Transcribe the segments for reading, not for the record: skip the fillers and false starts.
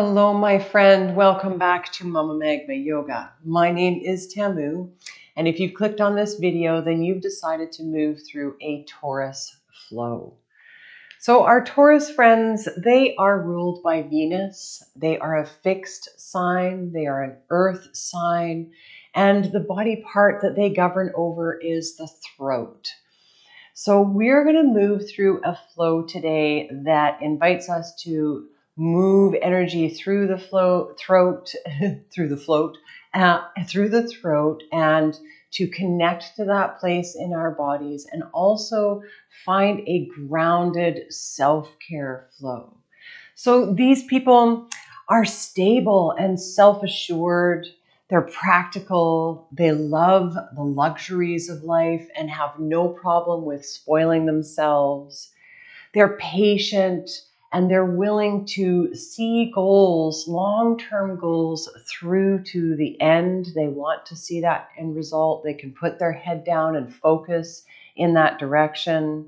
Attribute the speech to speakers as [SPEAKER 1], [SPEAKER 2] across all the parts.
[SPEAKER 1] Hello, my friend. Welcome back to Mama Magma Yoga. My name is Tamu, and if you've clicked on this video, then you've decided to move through a Taurus flow. So our Taurus friends, they are ruled by Venus. They are a fixed sign. They are an earth sign, and the body part that they govern over is the throat. So we're going to move through a flow today that invites us to move energy through the throat, through the throat, and to connect to that place in our bodies, and also find a grounded self-care flow. So these people are stable and self-assured. They're practical. They love the luxuries of life and have no problem with spoiling themselves. They're patient and they're willing to see goals, long-term goals, through to the end. They want to see that end result. They can put their head down and focus in that direction.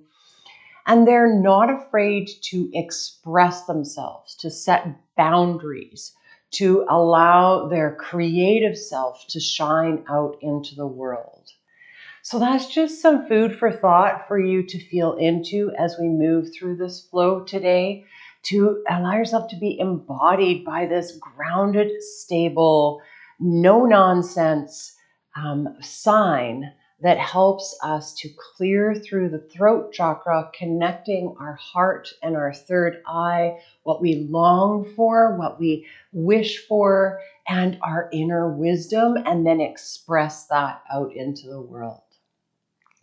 [SPEAKER 1] And they're not afraid to express themselves, to set boundaries, to allow their creative self to shine out into the world. So that's just some food for thought for you to feel into as we move through this flow today, to allow yourself to be embodied by this grounded, stable, no nonsense sign that helps us to clear through the throat chakra, connecting our heart and our third eye, what we long for, what we wish for, and our inner wisdom, and then express that out into the world.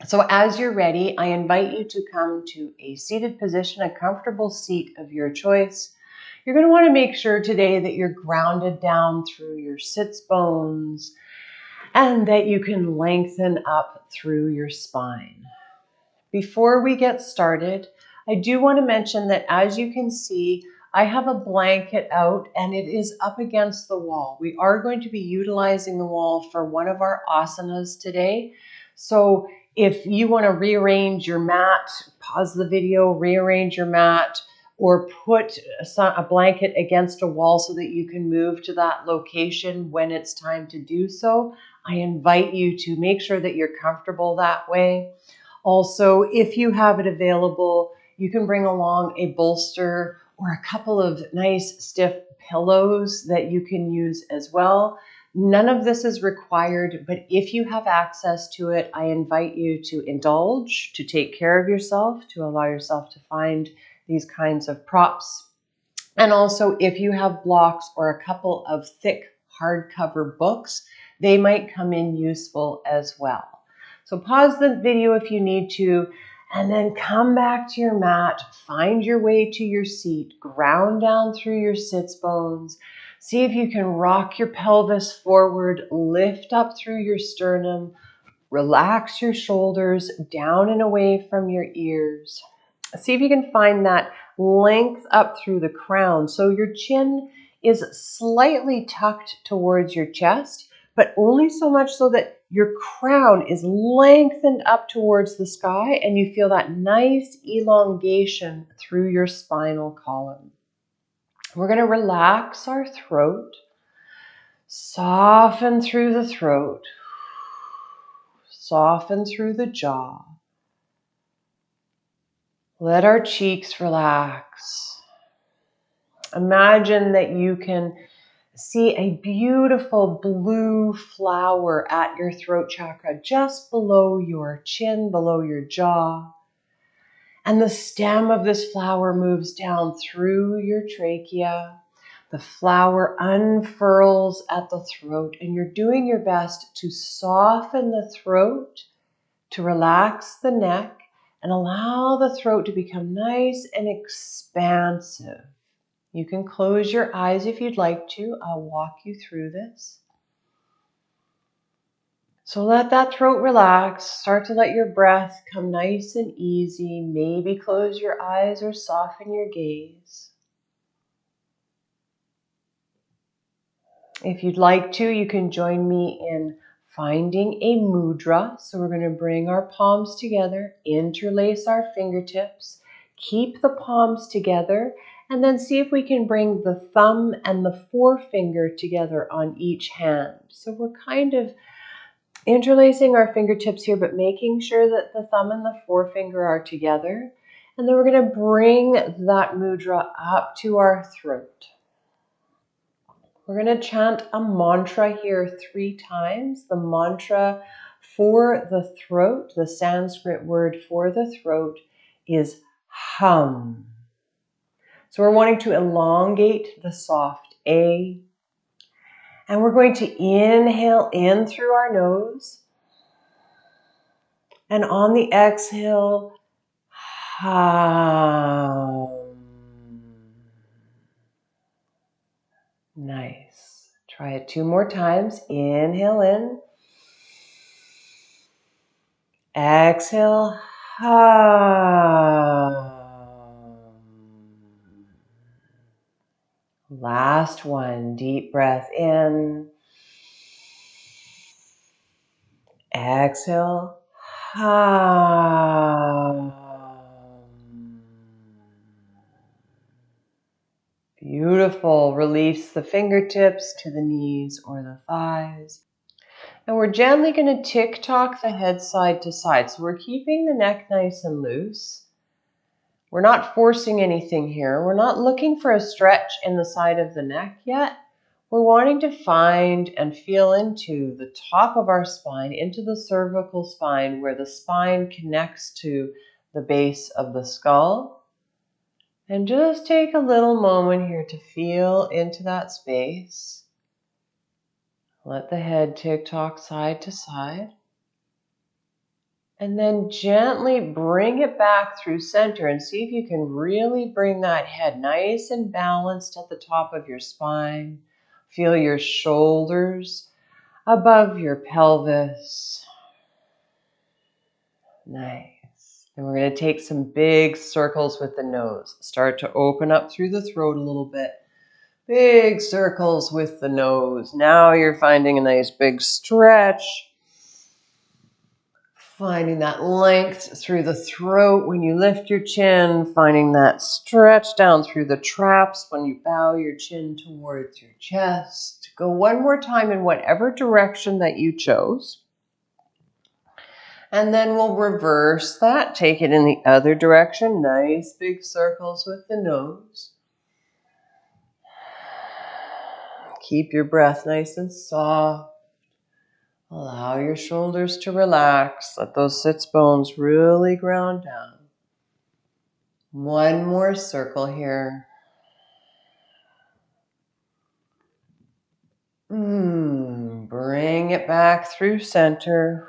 [SPEAKER 1] So as you're ready, I invite you to come to a seated position, a comfortable seat of your choice. You're going to want to make sure today that you're grounded down through your sits bones and that you can lengthen up through your spine. Before we get started, I do want to mention that, as you can see, I have a blanket out and it is up against the wall. We are going to be utilizing the wall for one of our asanas today. So if you want to rearrange your mat, pause the video, rearrange your mat, or put a blanket against a wall so that you can move to that location when it's time to do so, I invite you to make sure that you're comfortable that way. Also, if you have it available, you can bring along a bolster or a couple of nice stiff pillows that you can use as well. None of this is required, but if you have access to it, I invite you to indulge, to take care of yourself, to allow yourself to find these kinds of props. And also, if you have blocks or a couple of thick hardcover books, they might come in useful as well. So pause the video if you need to, and then come back to your mat, find your way to your seat, ground down through your sits bones. See if you can rock your pelvis forward, lift up through your sternum, relax your shoulders down and away from your ears. See if you can find that length up through the crown. So your chin is slightly tucked towards your chest, but only so much so that your crown is lengthened up towards the sky and you feel that nice elongation through your spinal column. We're going to relax our throat, soften through the throat, soften through the jaw. Let our cheeks relax. Imagine that you can see a beautiful blue flower at your throat chakra, just below your chin, below your jaw. And the stem of this flower moves down through your trachea. The flower unfurls at the throat, and you're doing your best to soften the throat, to relax the neck, and allow the throat to become nice and expansive. You can close your eyes if you'd like to. I'll walk you through this. So let that throat relax. Start to let your breath come nice and easy. Maybe close your eyes or soften your gaze. If you'd like to, you can join me in finding a mudra. So we're going to bring our palms together, interlace our fingertips, keep the palms together, And then see if we can bring the thumb and the forefinger together on each hand. So we're kind of interlacing our fingertips here, but making sure that the thumb and the forefinger are together. And then we're going to bring that mudra up to our throat. We're going to chant a mantra here 3 times. The mantra for the throat, the Sanskrit word for the throat, is hum. So we're wanting to elongate the soft A. And we're going to inhale in through our nose. And on the exhale, hum. Nice. Try it 2 more times. Inhale in. Exhale. Hum. Last one. Deep breath in. Exhale. Hum. Beautiful. Release the fingertips to the knees or the thighs. And we're gently going to tick-tock the head side to side. So we're keeping the neck nice and loose. We're not forcing anything here. We're not looking for a stretch in the side of the neck yet. We're wanting to find and feel into the top of our spine, into the cervical spine, where the spine connects to the base of the skull. And just take a little moment here to feel into that space. Let the head tick-tock side to side. And then gently bring it back through center and see if you can really bring that head nice and balanced at the top of your spine. Feel your shoulders above your pelvis. Nice. And we're going to take some big circles with the nose. Start to open up through the throat a little bit. Big circles with the nose. Now you're finding a nice big stretch. Finding that length through the throat when you lift your chin. Finding that stretch down through the traps when you bow your chin towards your chest. Go one more time in whatever direction that you chose. And then we'll reverse that. Take it in the other direction. Nice big circles with the nose. Keep your breath nice and soft. Allow your shoulders to relax. Let those sits bones really ground down. One more circle here. Bring it back through center.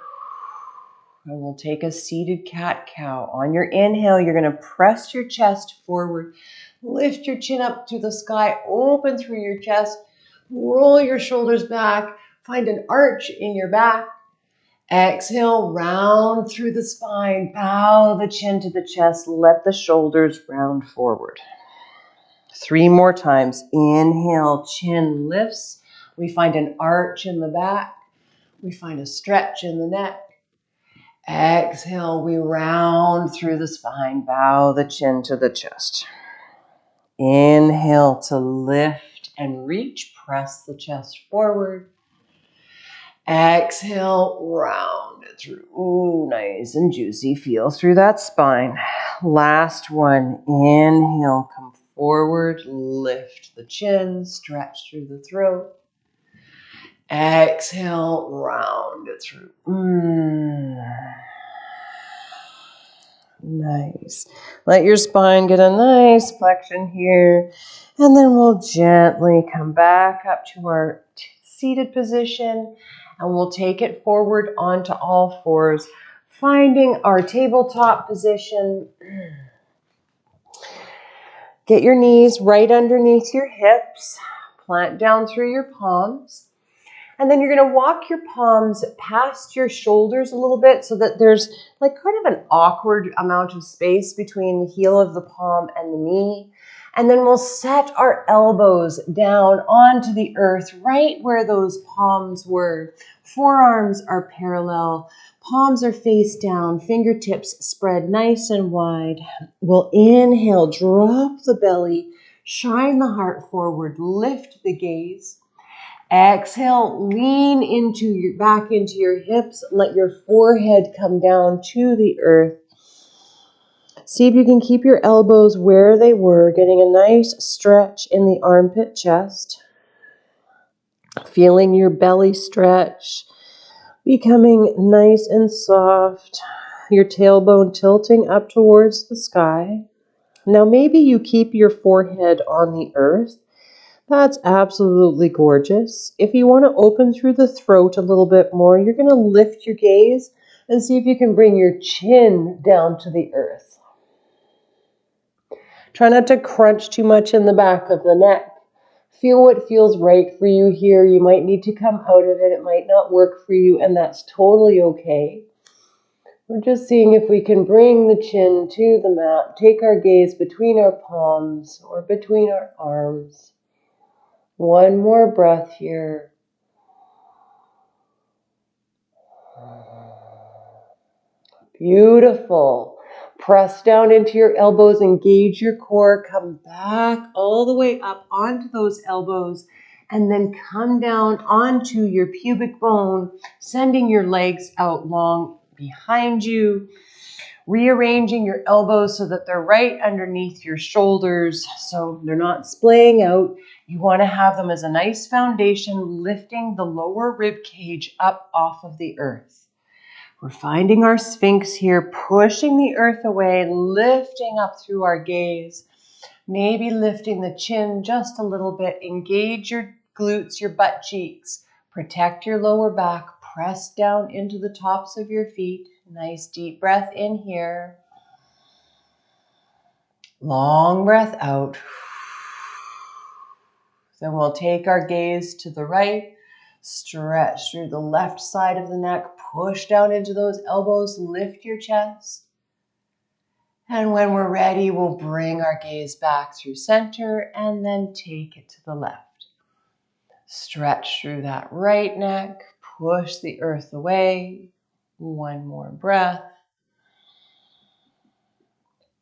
[SPEAKER 1] And we'll take a seated cat-cow. On your inhale, you're going to press your chest forward. Lift your chin up to the sky. Open through your chest. Roll your shoulders back. Find an arch in your back. Exhale, round through the spine. Bow the chin to the chest. Let the shoulders round forward. 3 more times. Inhale, chin lifts. We find an arch in the back. We find a stretch in the neck. Exhale, we round through the spine. Bow the chin to the chest. Inhale to lift and reach. Press the chest forward. Exhale, round it through. Ooh, nice and juicy. Feel through that spine. Last one. Inhale, come forward. Lift the chin. Stretch through the throat. Exhale, round it through. Nice. Let your spine get a nice flexion here. And then we'll gently come back up to our seated position. And we'll take it forward onto all fours, finding our tabletop position. Get your knees right underneath your hips. Plant down through your palms. And then you're going to walk your palms past your shoulders a little bit so that there's like kind of an awkward amount of space between the heel of the palm and the knee. And then we'll set our elbows down onto the earth right where those palms were. Forearms are parallel. Palms are face down. Fingertips spread nice and wide. We'll inhale, drop the belly. Shine the heart forward, lift the gaze. Exhale, lean back into your hips. Let your forehead come down to the earth. See if you can keep your elbows where they were, getting a nice stretch in the armpit chest. Feeling your belly stretch, becoming nice and soft. Your tailbone tilting up towards the sky. Now maybe you keep your forehead on the earth. That's absolutely gorgeous. If you want to open through the throat a little bit more, you're going to lift your gaze and see if you can bring your chin down to the earth. Try not to crunch too much in the back of the neck. Feel what feels right for you here. You might need to come out of it. It might not work for you, and that's totally okay. We're just seeing if we can bring the chin to the mat. Take our gaze between our palms or between our arms. One more breath here. Beautiful. Press down into your elbows, engage your core, come back all the way up onto those elbows, and then come down onto your pubic bone, sending your legs out long behind you, rearranging your elbows so that they're right underneath your shoulders so they're not splaying out. You want to have them as a nice foundation, lifting the lower rib cage up off of the earth. We're finding our sphinx here, pushing the earth away, lifting up through our gaze, maybe lifting the chin just a little bit. Engage your glutes, your butt cheeks. Protect your lower back. Press down into the tops of your feet. Nice deep breath in here. Long breath out. Then we'll take our gaze to the right. Stretch through the left side of the neck. Push down into those elbows. Lift your chest. And when we're ready, we'll bring our gaze back through center and then take it to the left. Stretch through that right neck. Push the earth away. One more breath.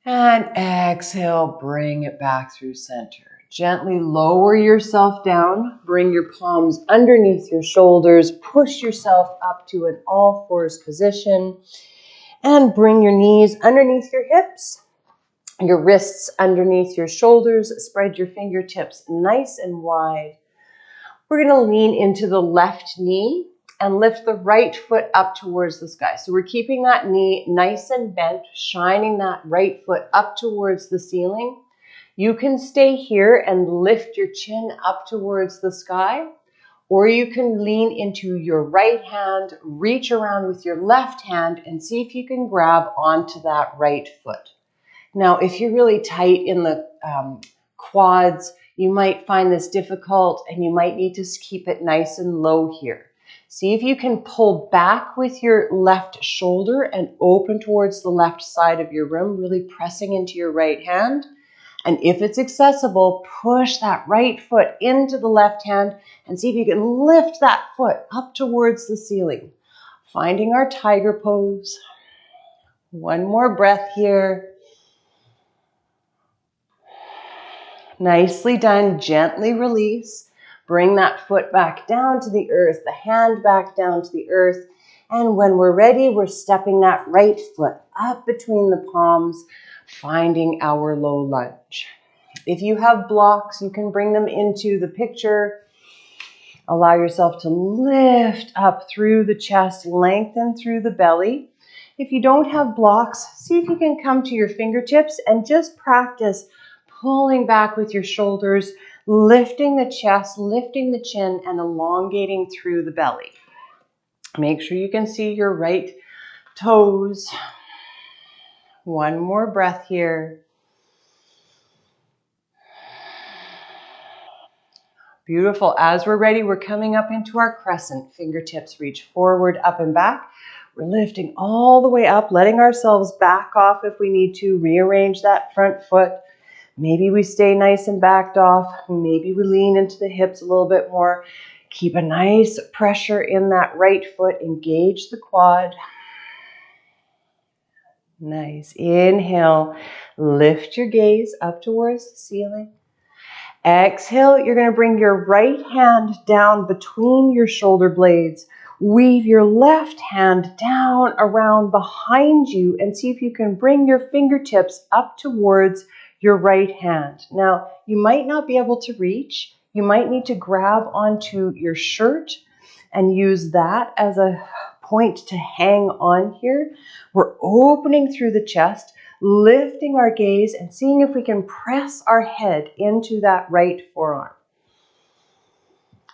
[SPEAKER 1] And exhale, bring it back through center. Gently lower yourself down. Bring your palms underneath your shoulders. Push yourself up to an all fours position. And bring your knees underneath your hips. Your wrists underneath your shoulders. Spread your fingertips nice and wide. We're going to lean into the left knee and lift the right foot up towards the sky. So we're keeping that knee nice and bent, shining that right foot up towards the ceiling. You can stay here and lift your chin up towards the sky, or you can lean into your right hand, reach around with your left hand, and see if you can grab onto that right foot. Now, if you're really tight in the quads, you might find this difficult and you might need to keep it nice and low here. See if you can pull back with your left shoulder and open towards the left side of your room, really pressing into your right hand. And if it's accessible, push that right foot into the left hand and see if you can lift that foot up towards the ceiling. Finding our tiger pose. One more breath here. Nicely done. Gently release. Bring that foot back down to the earth, the hand back down to the earth. And when we're ready, we're stepping that right foot up between the palms, finding our low lunge. If you have blocks, you can bring them into the picture. Allow yourself to lift up through the chest, lengthen through the belly. If you don't have blocks, see if you can come to your fingertips and just practice pulling back with your shoulders, lifting the chest, lifting the chin, and elongating through the belly. Make sure you can see your right toes. One more breath here. Beautiful. As we're ready, we're coming up into our crescent. Fingertips reach forward, up and back. We're lifting all the way up, letting ourselves back off if we need to. Rearrange that front foot. Maybe we stay nice and backed off. Maybe we lean into the hips a little bit more. Keep a nice pressure in that right foot. Engage the quad. Nice. Inhale. Lift your gaze up towards the ceiling. Exhale, you're going to bring your right hand down between your shoulder blades. Weave your left hand down around behind you and see if you can bring your fingertips up towards your right hand. Now, you might not be able to reach. You might need to grab onto your shirt and use that as a point to hang on here. We're opening through the chest, lifting our gaze and seeing if we can press our head into that right forearm.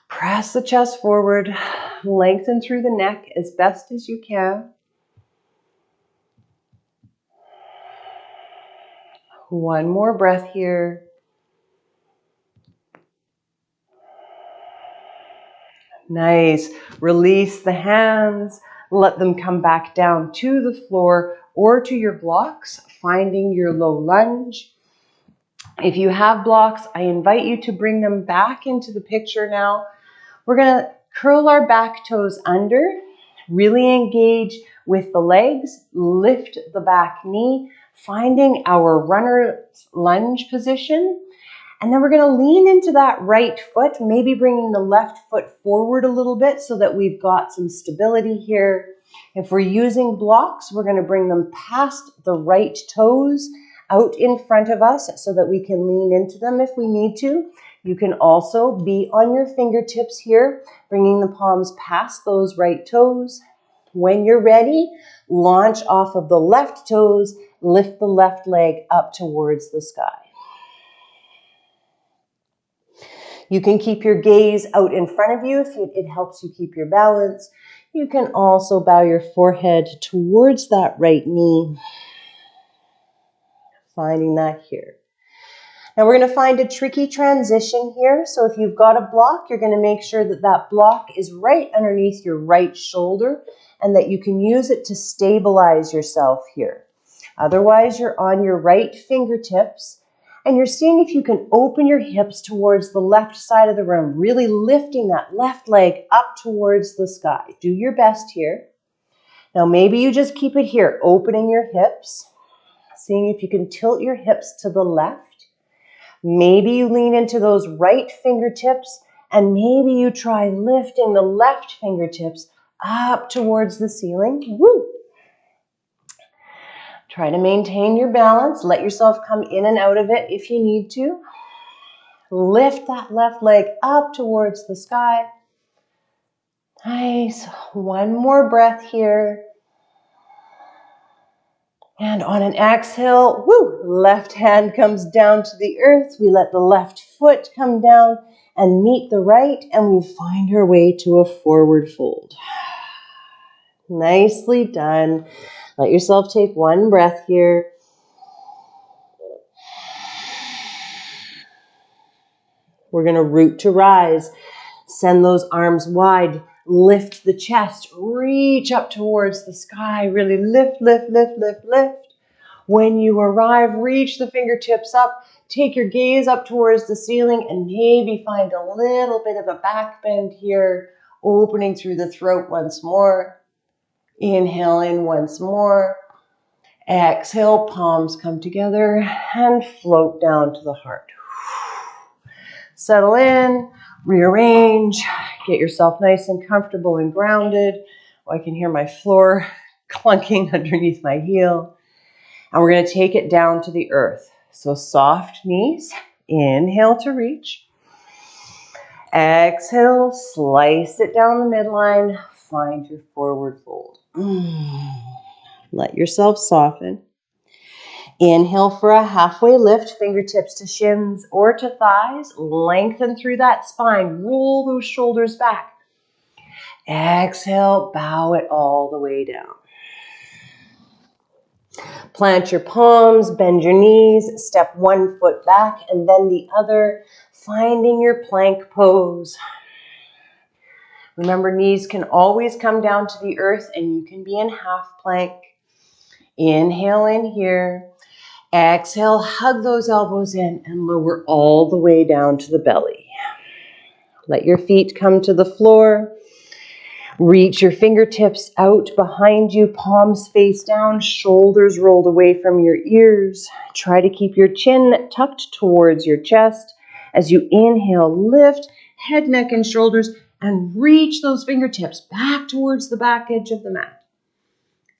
[SPEAKER 1] Press the chest forward, lengthen through the neck as best as you can. One more breath here. Nice. Release the hands. Let them come back down to the floor or to your blocks, finding your low lunge. If you have blocks, I invite you to bring them back into the picture now. We're going to curl our back toes under, really engage with the legs, lift the back knee, finding our runner's lunge position. And then we're going to lean into that right foot, maybe bringing the left foot forward a little bit so that we've got some stability here. If we're using blocks, we're going to bring them past the right toes out in front of us so that we can lean into them if we need to. You can also be on your fingertips here, bringing the palms past those right toes. When you're ready, launch off of the left toes, lift the left leg up towards the sky. You can keep your gaze out in front of you if it helps you keep your balance. You can also bow your forehead towards that right knee, finding that here. Now we're going to find a tricky transition here. So if you've got a block, you're going to make sure that that block is right underneath your right shoulder and that you can use it to stabilize yourself here. Otherwise, you're on your right fingertips and you're seeing if you can open your hips towards the left side of the room, really lifting that left leg up towards the sky. Do your best here. Now maybe you just keep it here, opening your hips, seeing if you can tilt your hips to the left. Maybe you lean into those right fingertips and maybe you try lifting the left fingertips up towards the ceiling. Woo! Try to maintain your balance. Let yourself come in and out of it if you need to. Lift that left leg up towards the sky. Nice. One more breath here. And on an exhale, woo, left hand comes down to the earth. We let the left foot come down and meet the right, and we find our way to a forward fold. Nicely done. Let yourself take one breath here. We're going to root to rise. Send those arms wide. Lift the chest. Reach up towards the sky. Really lift, lift, lift, lift, lift. When you arrive, reach the fingertips up. Take your gaze up towards the ceiling and maybe find a little bit of a back bend here. Opening through the throat once more. Inhale in once more. Exhale, palms come together and float down to the heart. Settle in, rearrange, get yourself nice and comfortable and grounded. Oh, I can hear my floor clunking underneath my heel. And we're going to take it down to the earth. So soft knees, inhale to reach. Exhale, slice it down the midline, find your forward fold. Let yourself soften. Inhale for a halfway lift, fingertips to shins or to thighs. Lengthen through that spine. Roll those shoulders back. Exhale, bow it all the way down. Plant your palms, bend your knees, step one foot back and then the other, finding your plank pose. Remember, knees can always come down to the earth and you can be in half plank. Inhale in here. Exhale, hug those elbows in and lower all the way down to the belly. Let your feet come to the floor. Reach your fingertips out behind you, palms face down, shoulders rolled away from your ears. Try to keep your chin tucked towards your chest As you inhale, lift head, neck, and shoulders and reach those fingertips back towards the back edge of the mat.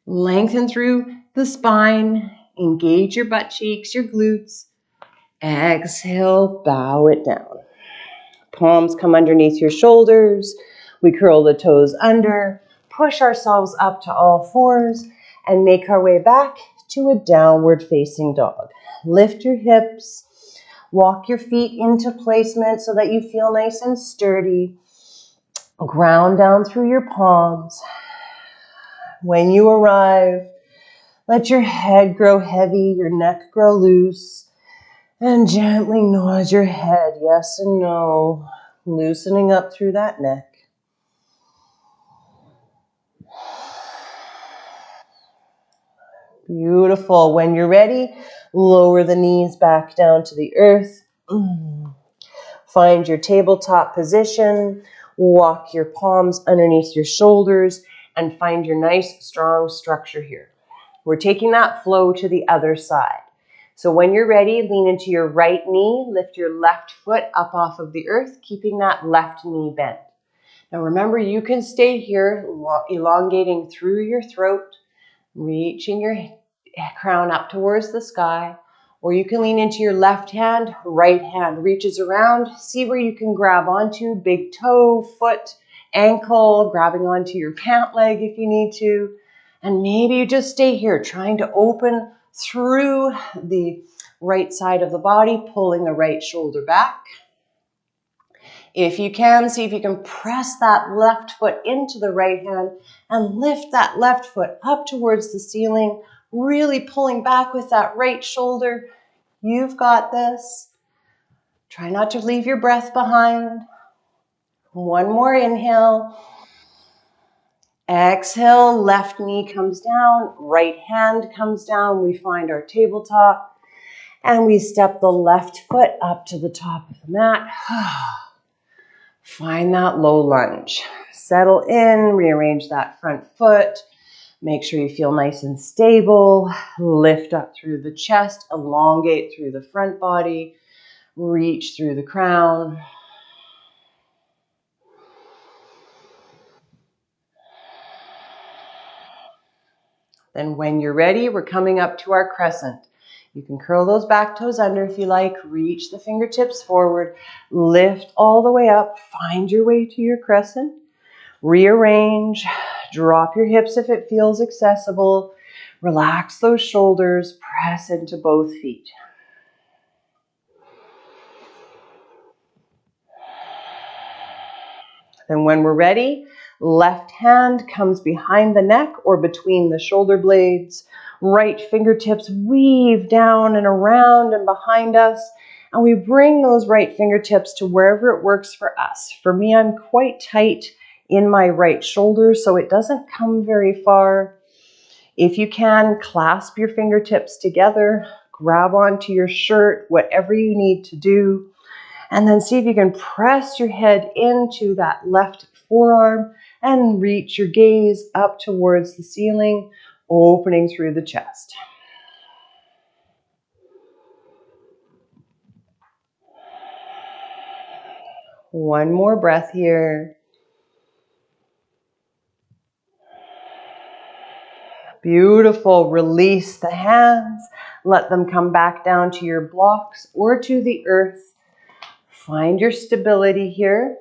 [SPEAKER 1] Lengthen through the spine, engage your butt cheeks, your glutes. Exhale, bow it down. Palms come underneath your shoulders. We curl the toes under, push ourselves up to all fours, and make our way back to a downward facing dog. Lift your hips, walk your feet into placement so that you feel nice and sturdy. Ground down through your palms. When you arrive, let your head grow heavy, your neck grow loose, and gently nod your head, yes and no, loosening up through that neck. Beautiful. When you're ready, lower the knees back down to the earth. Find your tabletop position. Walk your palms underneath your shoulders and find your nice, strong structure here. We're taking that flow to the other side. So when you're ready, lean into your right knee, lift your left foot up off of the earth, keeping that left knee bent. Now remember, you can stay here, elongating through your throat, reaching your crown up towards the sky, or you can lean into your left hand, right hand reaches around. See where you can grab onto, big toe, foot, ankle, grabbing onto your pant leg if you need to. And maybe you just stay here, trying to open through the right side of the body, pulling the right shoulder back. If you can, see if you can press that left foot into the right hand and lift that left foot up towards the ceiling, really pulling back with that right shoulder. You've got this. Try not to leave your breath behind. One more inhale. Exhale, left knee comes down, right hand comes down. We find our tabletop and we step the left foot up to the top of the mat. Find that low lunge. Settle in, rearrange that front foot. Make sure you feel nice and stable. Lift up through the chest, elongate through the front body, reach through the crown. Then when you're ready, we're coming up to our crescent. You can curl those back toes under if you like. Reach the fingertips forward. Lift all the way up. Find your way to your crescent. Rearrange. Drop your hips if it feels accessible. Relax those shoulders. Press into both feet. Then when we're ready, left hand comes behind the neck or between the shoulder blades. Right fingertips weave down and around and behind us. And we bring those right fingertips to wherever it works for us. For me, I'm quite tight in my right shoulder, so it doesn't come very far. If you can, clasp your fingertips together, grab onto your shirt, whatever you need to do. And then see if you can press your head into that left forearm and reach your gaze up towards the ceiling, opening through the chest. One more breath here. Beautiful. Release the hands. Let them come back down to your blocks or to the earth. Find your stability here.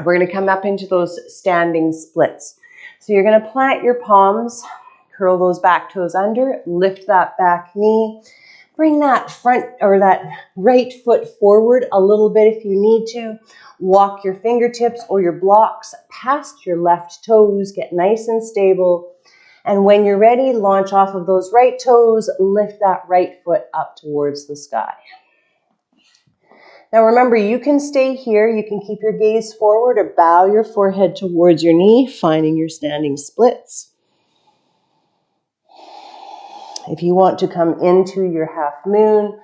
[SPEAKER 1] We're going to come up into those standing splits. So you're going to plant your palms, curl those back toes under, lift that back knee, bring that front or that right foot forward a little bit if you need to. Walk your fingertips or your blocks past your left toes, get nice and stable. And when you're ready, launch off of those right toes, lift that right foot up towards the sky. Now remember, you can stay here, you can keep your gaze forward or bow your forehead towards your knee, finding your standing splits. If you want to come into your half moon,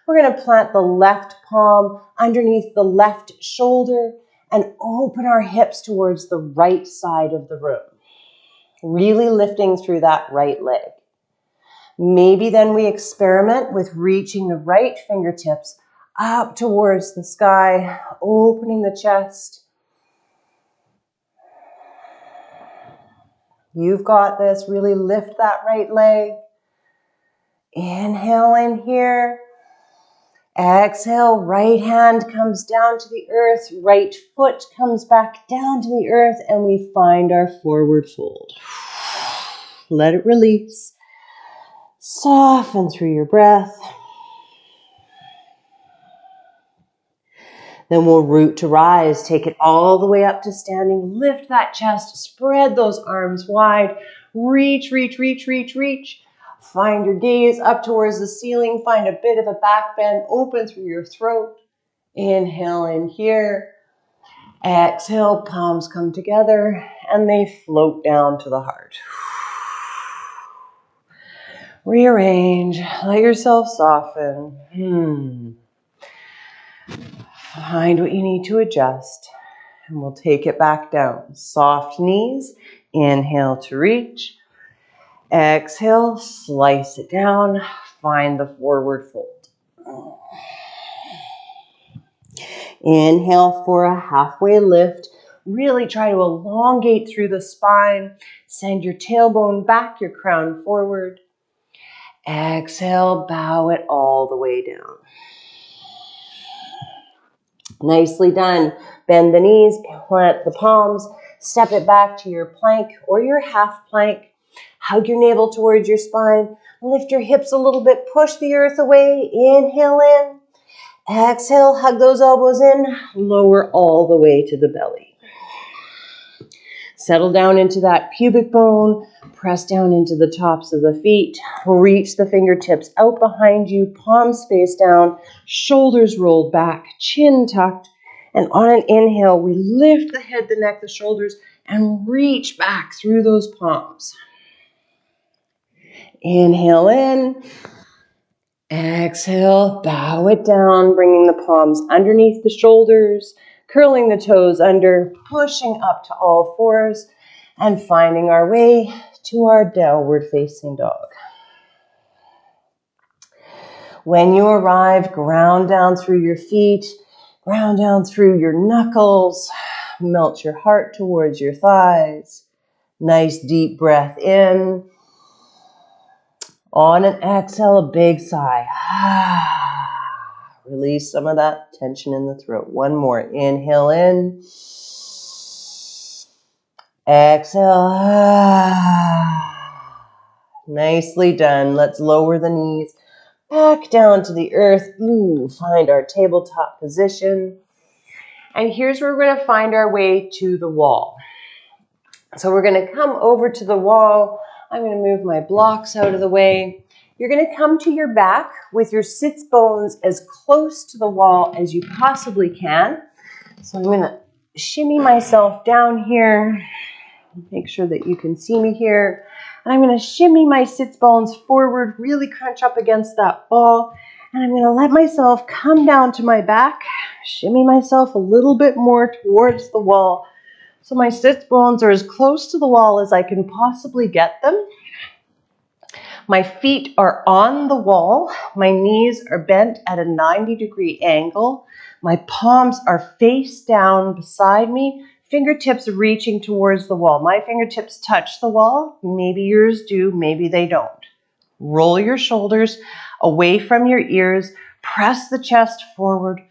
[SPEAKER 1] we're going to plant the left palm underneath the left shoulder and open our hips towards the right side of the room, really lifting through that right leg. Maybe then we experiment with reaching the right fingertips up towards the sky, opening the chest. You've got this. Really lift that right leg. Inhale in here. Exhale, right hand comes down to the earth, right foot comes back down to the earth, and we find our forward fold. Let it release. Soften through your breath. Then we'll root to rise. Take it all the way up to standing. Lift that chest. Spread those arms wide. Reach, reach, reach, reach, reach. Find your gaze up towards the ceiling. Find a bit of a back bend. Open through your throat. Inhale in here. Exhale, palms come together and they float down to the heart. Rearrange. Let yourself soften. Find what you need to adjust. And we'll take it back down. Soft knees. Inhale to reach. Exhale, slice it down. Find the forward fold. Inhale for a halfway lift. Really try to elongate through the spine. Send your tailbone back, your crown forward. Exhale, bow it all the way down. Nicely done. Bend the knees, plant the palms, step it back to your plank or your half plank. Hug your navel towards your spine. Lift your hips a little bit. Push the earth away. Inhale in. Exhale, hug those elbows in. Lower all the way to the belly. Settle down into that pubic bone. Press down into the tops of the feet. Reach the fingertips out behind you. Palms face down. Shoulders rolled back. Chin tucked. And on an inhale, we lift the head, the neck, the shoulders, and reach back through those palms. Inhale in. Exhale, bow it down, bringing the palms underneath the shoulders, curling the toes under, pushing up to all fours, and finding our way to our downward facing dog. When you arrive, ground down through your feet, ground down through your knuckles, melt your heart towards your thighs. Nice deep breath in. On an exhale, a big sigh. Release some of that tension in the throat. One more. Inhale in. Exhale. Nicely done. Let's lower the knees back down to the earth. Find our tabletop position. And here's where we're going to find our way to the wall. So we're going to come over to the wall. I'm going to move my blocks out of the way. You're going to come to your back with your sits bones as close to the wall as you possibly can. So I'm going to shimmy myself down here. Make sure that you can see me here. And I'm going to shimmy my sits bones forward, really crunch up against that wall. And I'm going to let myself come down to my back, shimmy myself a little bit more towards the wall. So my sits bones are as close to the wall as I can possibly get them. My feet are on the wall. My knees are bent at a 90-degree angle. My palms are face down beside me. Fingertips reaching towards the wall. My fingertips touch the wall. Maybe yours do, maybe they don't. Roll your shoulders away from your ears. Press the chest forward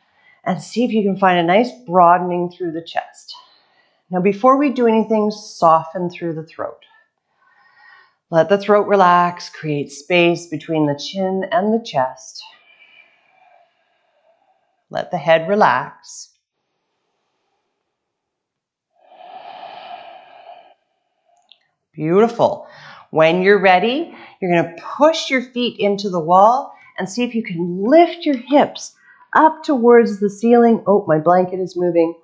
[SPEAKER 1] and see if you can find a nice broadening through the chest. Now, before we do anything, soften through the throat. Let the throat relax, create space between the chin and the chest. Let the head relax. Beautiful. When you're ready, you're going to push your feet into the wall and see if you can lift your hips up towards the ceiling. Oh, my blanket is moving.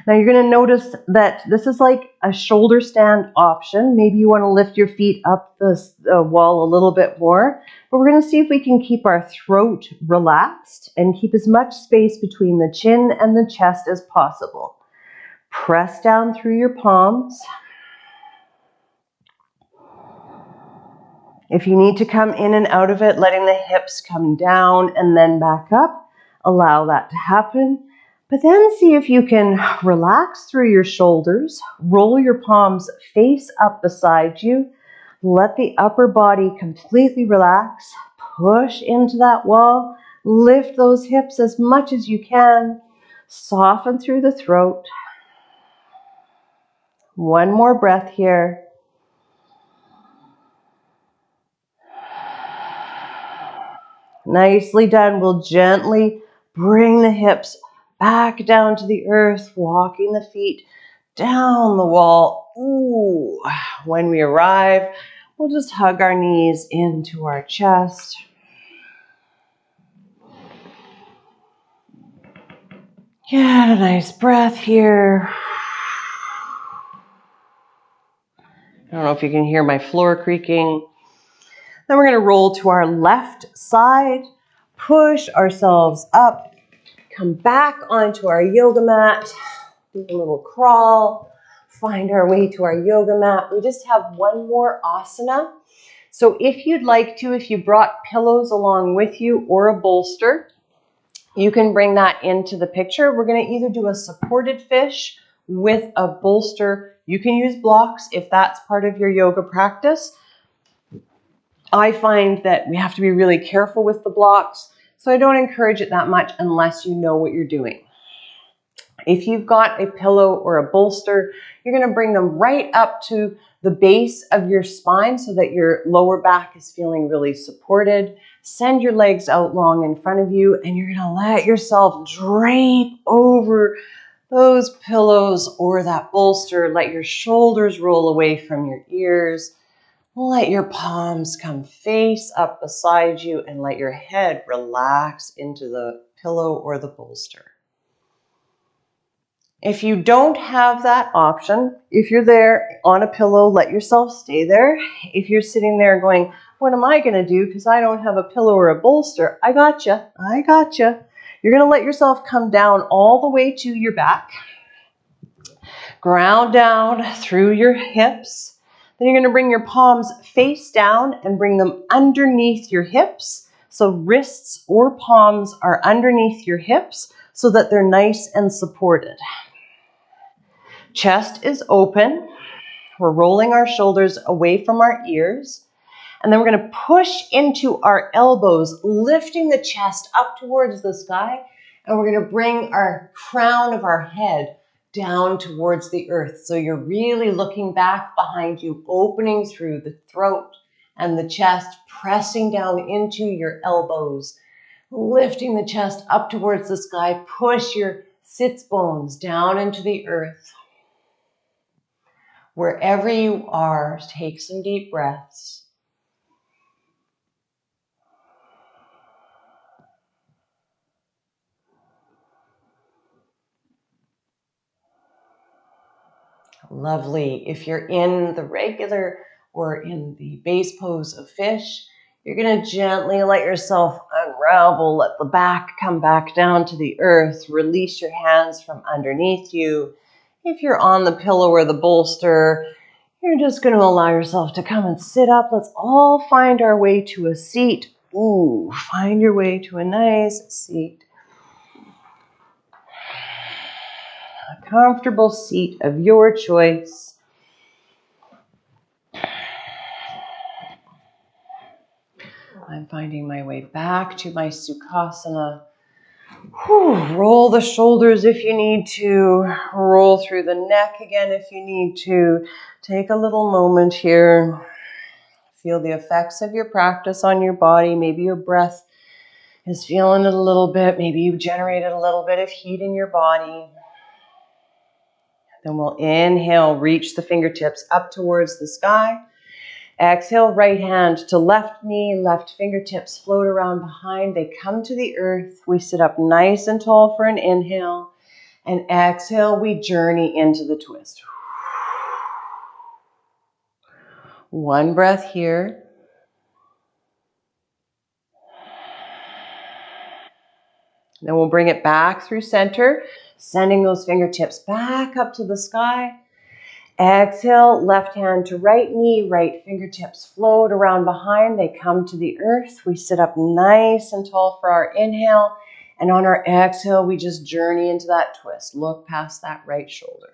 [SPEAKER 1] Now you're going to notice that this is like a shoulder stand option. Maybe you want to lift your feet up the wall a little bit more. But we're going to see if we can keep our throat relaxed and keep as much space between the chin and the chest as possible. Press down through your palms. If you need to come in and out of it, letting the hips come down and then back up,
[SPEAKER 2] allow that to happen. But then see if you can relax through your shoulders, roll your palms face up beside you, let the upper body completely relax, push into that wall, lift those hips as much as you can, soften through the throat. One more breath here. Nicely done. We'll gently bring the hips back down to the earth, walking the feet down the wall. Ooh. When we arrive, we'll just hug our knees into our chest. Get a nice breath here. I don't know if you can hear my floor creaking. Then we're going to roll to our left side, push ourselves up, come back onto our yoga mat, do a little crawl, find our way to our yoga mat. We just have one more asana. So if you'd like to, if you brought pillows along with you or a bolster, you can bring that into the picture. We're going to either do a supported fish with a bolster. You can use blocks if that's part of your yoga practice. I find that we have to be really careful with the blocks, so I don't encourage it that much unless you know what you're doing. If you've got a pillow or a bolster, you're going to bring them right up to the base of your spine so that your lower back is feeling really supported. Send your legs out long in front of you, and you're going to let yourself drape over those pillows or that bolster. Let your shoulders roll away from your ears. Let your palms come face up beside you and let your head relax into the pillow or the bolster. If you don't have that option, if you're there on a pillow, let yourself stay there. If you're sitting there going, what am I going to do because I don't have a pillow or a bolster? I gotcha. You're going to let yourself come down all the way to your back. Ground down through your hips. Then you're going to bring your palms face down and bring them underneath your hips. So wrists or palms are underneath your hips so that they're nice and supported. Chest is open. We're rolling our shoulders away from our ears. And then we're going to push into our elbows, lifting the chest up towards the sky. And we're going to bring our crown of our head down towards the earth. So you're really looking back behind you, opening through the throat and the chest, pressing down into your elbows, lifting the chest up towards the sky. Push your sits bones down into the earth. Wherever you are, take some deep breaths. Lovely. If you're in the regular or in the base pose of fish, you're going to gently let yourself unravel, let the back come back down to the earth, release your hands from underneath you. If you're on the pillow or the bolster, you're just going to allow yourself to come and sit up. Let's all find our way to a seat. Ooh, find your way to a nice seat. A comfortable seat of your choice. I'm finding my way back to my Sukhasana. Roll the shoulders if you need to. Roll through the neck again if you need to. Take a little moment here. Feel the effects of your practice on your body. Maybe your breath is feeling it a little bit. Maybe you've generated a little bit of heat in your body. Then we'll inhale, reach the fingertips up towards the sky. Exhale, right hand to left knee, left fingertips float around behind. They come to the earth. We sit up nice and tall for an inhale. And exhale, we journey into the twist. One breath here. Then we'll bring it back through center, sending those fingertips back up to the sky. Exhale, left hand to right knee, right fingertips float around behind. They come to the earth. We sit up nice and tall for our inhale. And on our exhale, we just journey into that twist. Look past that right shoulder.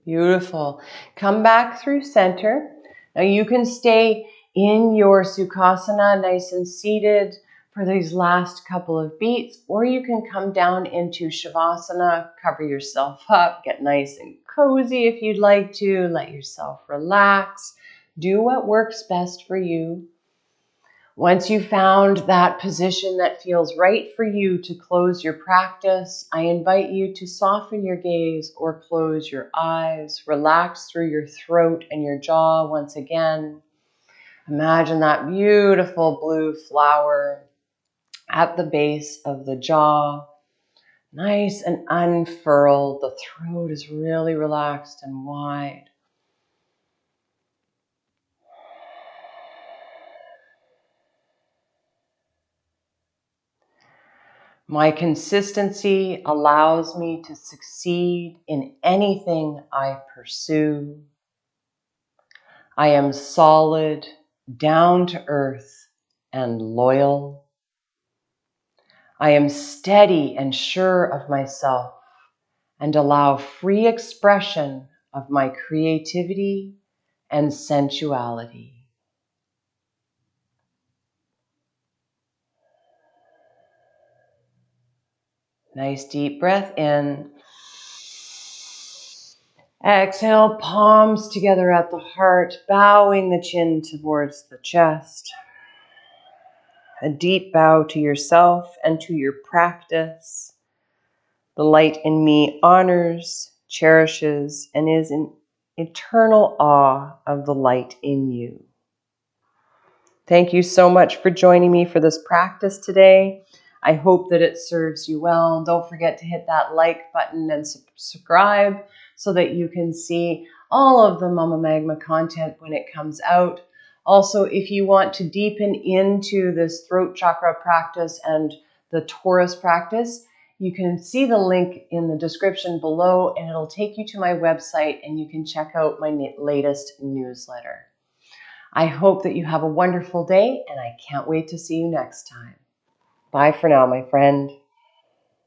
[SPEAKER 2] Beautiful. Come back through center. Now you can stay in your Sukhasana, nice and seated for these last couple of beats, or you can come down into Shavasana, cover yourself up, get nice and cozy if you'd like to, let yourself relax. Do what works best for you. Once you've found that position that feels right for you to close your practice, I invite you to soften your gaze or close your eyes. Relax through your throat and your jaw once again. Imagine that beautiful blue flower at the base of the jaw. Nice and unfurled. The throat is really relaxed and wide. My consistency allows me to succeed in anything I pursue. I am solid, down to earth, and loyal. I am steady and sure of myself and allow free expression of my creativity and sensuality. Nice deep breath in. Exhale, palms together at the heart, bowing the chin towards the chest. A deep bow to yourself and to your practice. The light in me honors, cherishes, and is in eternal awe of the light in you. Thank you so much for joining me for this practice today. I hope that it serves you well. Don't forget to hit that like button and subscribe so that you can see all of the Mama Magma content when it comes out. Also, if you want to deepen into this throat chakra practice and the Taurus practice, you can see the link in the description below and it'll take you to my website and you can check out my latest newsletter. I hope that you have a wonderful day, and I can't wait to see you next time. Bye for now, my friend.